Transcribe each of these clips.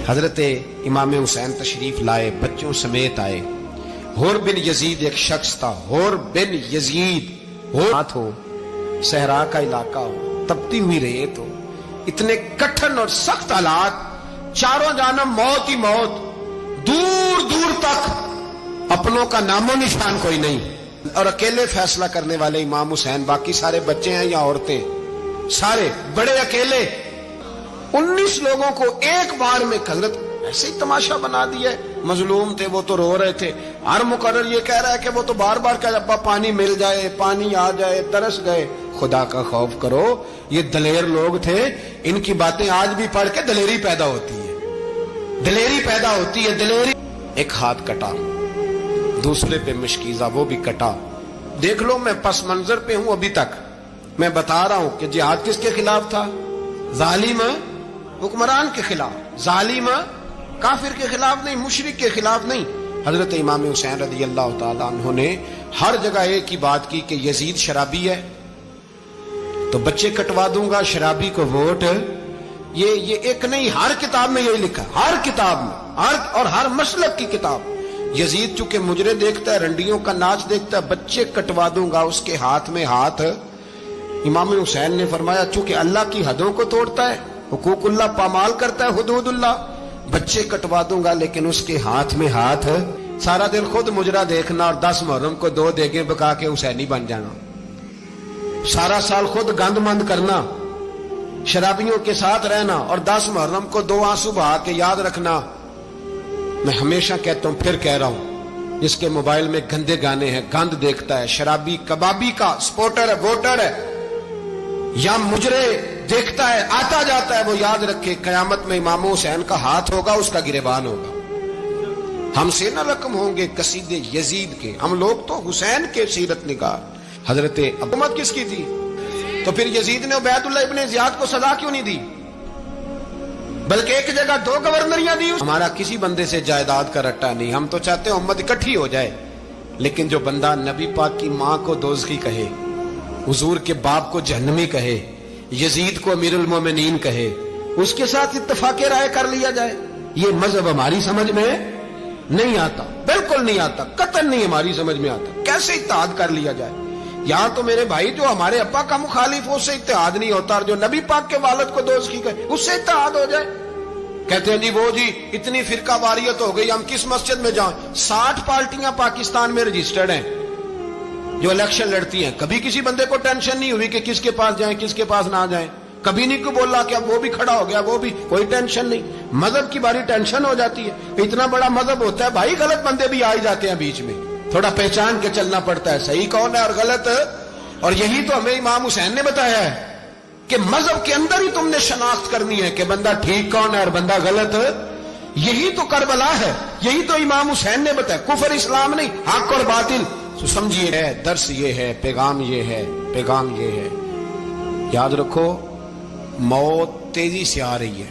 حضرت امام حسین تشریف لائے، بچوں سمیت آئے۔ حور بن یزید ایک شخص تھا، حور بن یزید، ہاتھ ہو، صحرا کا علاقہ ہو، تپتی ہوئی ریت ہو، اتنے کٹھن اور سخت حالات، چاروں جانب موت ہی موت، دور دور تک اپنوں کا نام و نشان کوئی نہیں، اور اکیلے فیصلہ کرنے والے امام حسین، باقی سارے بچے ہیں یا عورتیں، سارے بڑے اکیلے۔ 19 لوگوں کو ایک بار میں حضرت ایسے ہی تماشا بنا دیا ہے۔ مظلوم تھے وہ تو رو رہے تھے، ہر مقرر یہ کہہ رہا ہے کہ وہ تو بار بار کہہ ابا پانی مل جائے، پانی آ جائے، ترس گئے۔ خدا کا خوف کرو، یہ دلیر لوگ تھے، ان کی باتیں آج بھی پڑھ کے دلیری پیدا ہوتی ہے، دلیری پیدا ہوتی ہے، دلیری۔ ایک ہاتھ کٹا، دوسرے پہ مشکیزہ، وہ بھی کٹا۔ دیکھ لو میں پس منظر پہ ہوں ابھی تک، میں بتا رہا ہوں کہ جہاد کس کے خلاف تھا؟ ظالم حکمران کے خلاف، ظالم کافر کے خلاف نہیں، مشرک کے خلاف نہیں۔ حضرت امام حسین رضی اللہ تعالیٰ عنہ نے ہر جگہ ایک ہی بات کی کہ یزید شرابی ہے تو بچے کٹوا دوں گا، شرابی کو ووٹ۔ یہ ایک نہیں، ہر کتاب میں یہی لکھا، ہر کتاب میں، اور ہر مسلک کی کتاب۔ یزید چونکہ مجرے دیکھتا ہے، رنڈیوں کا ناچ دیکھتا ہے، بچے کٹوا دوں گا، اس کے ہاتھ میں ہاتھ۔ امام حسین نے فرمایا چونکہ اللہ کی حدوں کو توڑتا ہے، حقوق اللہ پامال کرتا ہے، حدود اللہ، بچے کٹوا دوں گا لیکن اس کے ہاتھ میں ہاتھ۔ سارا دن خود مجرا دیکھنا اور 10 محرم کو 2 دیگیں پکا کے حسینی بن جانا، سارا سال خود گند مند کرنا، شرابیوں کے ساتھ رہنا، اور 10 محرم کو 2 آنسو بہا کے یاد رکھنا۔ میں ہمیشہ کہتا ہوں، پھر کہہ رہا ہوں، جس کے موبائل میں گندے گانے ہیں، گند دیکھتا ہے، شرابی کبابی کا سپورٹر ہے، ووٹر ہے، یا مجرے دیکھتا ہے، آتا جاتا ہے، وہ یاد رکھے قیامت میں امام حسین کا ہاتھ ہوگا، اس کا گریبان ہوگا۔ ہم سے نہ رقم ہوں گے قصید یزید کے، ہم لوگ تو حسین کے سیرت نگار۔ حضرت حکومت کس کی تھی؟ تو پھر یزید نے عبید اللہ ابن زیاد کو سزا کیوں نہیں دی، بلکہ ایک جگہ 2 گورنریاں دی؟ ہمارا کسی بندے سے جائیداد کا رٹا نہیں، ہم تو چاہتے ہیں امت اکٹھی ہو جائے، لیکن جو بندہ نبی پاک کی ماں کو دوزخی کہے، حضور کے باپ کو جہنمی کہے، یزید کو امیر المومنین کہے، اس کے ساتھ اتفاق رائے کر لیا جائے، یہ مذہب ہماری سمجھ میں نہیں آتا، بالکل نہیں آتا، قطعاً نہیں ہماری سمجھ میں آتا۔ کیسے اتحاد کر لیا جائے؟ یہاں تو میرے بھائی جو ہمارے ابا کا مخالف ہو، اس سے اتحاد نہیں ہوتا، اور جو نبی پاک کے والد کو دوزخی کہے اس سے اتحاد ہو جائے۔ کہتے ہیں جی وہ جی اتنی فرقہ واریت ہو گئی، ہم کس مسجد میں جائیں؟ 60 پارٹیاں پاکستان میں رجسٹرڈ ہیں جو الیکشن لڑتی ہیں، کبھی کسی بندے کو ٹینشن نہیں ہوئی کہ کس کے پاس جائیں کس کے پاس نہ جائیں، کبھی نہیں کو بولا کہ اب وہ بھی کھڑا ہو گیا، وہ بھی، کوئی ٹینشن نہیں۔ مذہب کی باری ٹینشن ہو جاتی ہے، اتنا بڑا مذہب ہوتا ہے بھائی، غلط بندے بھی آ جاتے ہیں بیچ میں، تھوڑا پہچان کے چلنا پڑتا ہے صحیح کون ہے اور غلط۔ اور یہی تو ہمیں امام حسین نے بتایا ہے کہ مذہب کے اندر ہی تم نے شناخت کرنی ہے کہ بندہ ٹھیک کون ہے اور بندہ غلط۔ یہی تو کربلا ہے، یہی تو امام حسین نے بتایا، کفر اسلام نہیں، حق اور باطل۔ تو سمجھیے ہے، درس یہ ہے، پیغام یہ ہے، پیغام یہ ہے، یاد رکھو موت تیزی سے آ رہی ہے،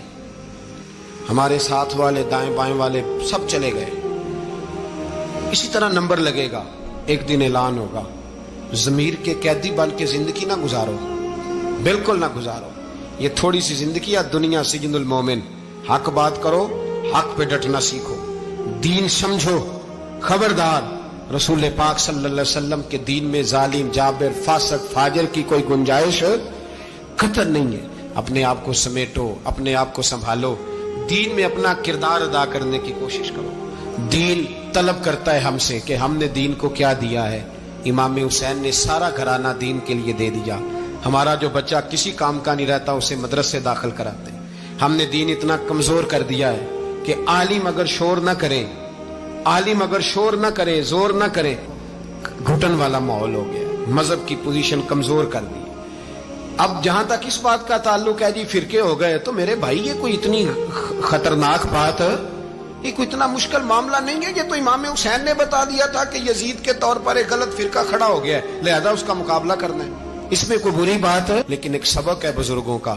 ہمارے ساتھ والے دائیں بائیں والے سب چلے گئے، اسی طرح نمبر لگے گا، ایک دن اعلان ہوگا۔ ضمیر کے قیدی بن کے زندگی نہ گزارو، بالکل نہ گزارو، یہ تھوڑی سی زندگی ہے دنیا سجن المومن۔ حق بات کرو، حق پہ ڈٹنا سیکھو، دین سمجھو، خبردار رسول پاک صلی اللہ علیہ وسلم کے دین میں ظالم، جابر، فاسق، فاجر کی کوئی گنجائش قطعاً نہیں ہے۔ اپنے آپ کو سمیٹو، اپنے آپ کو سنبھالو، دین میں اپنا کردار ادا کرنے کی کوشش کرو۔ دین طلب کرتا ہے ہم سے کہ ہم نے دین کو کیا دیا ہے۔ امام حسین نے سارا گھرانہ دین کے لیے دے دیا۔ ہمارا جو بچہ کسی کام کا نہیں رہتا اسے مدرسے داخل کراتے ہیں۔ ہم نے دین اتنا کمزور کر دیا ہے کہ عالم اگر شور نہ کریں، عالم اگر شور نہ کرے، زور نہ کرے، گھٹن والا ماحول ہو گیا، مذہب کی پوزیشن کمزور کر دی۔ اب جہاں تک اس بات کا تعلق ہے جی فرقے ہو گئے، تو میرے بھائی یہ کوئی اتنی خطرناک بات ہے، یہ کوئی اتنا مشکل معاملہ نہیں ہے، یہ تو امام حسین نے بتا دیا تھا کہ یزید کے طور پر ایک غلط فرقہ کھڑا ہو گیا ہے، لہذا اس کا مقابلہ کرنا ہے، اس میں کوئی بری بات ہے؟ لیکن ایک سبق ہے بزرگوں کا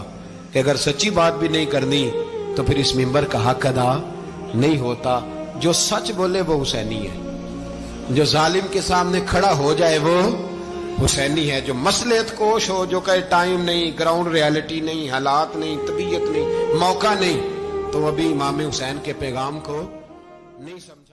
کہ اگر سچی بات بھی نہیں کرنی تو پھر اس منبر کا حق ادا نہیں ہوتا۔ جو سچ بولے وہ حسینی ہے، جو ظالم کے سامنے کھڑا ہو جائے وہ حسینی ہے، جو مصلحت کوش ہو، جو کہے ٹائم نہیں، گراؤنڈ ریالٹی نہیں، حالات نہیں، طبیعت نہیں، موقع نہیں، تو ابھی امام حسین کے پیغام کو نہیں سمجھا.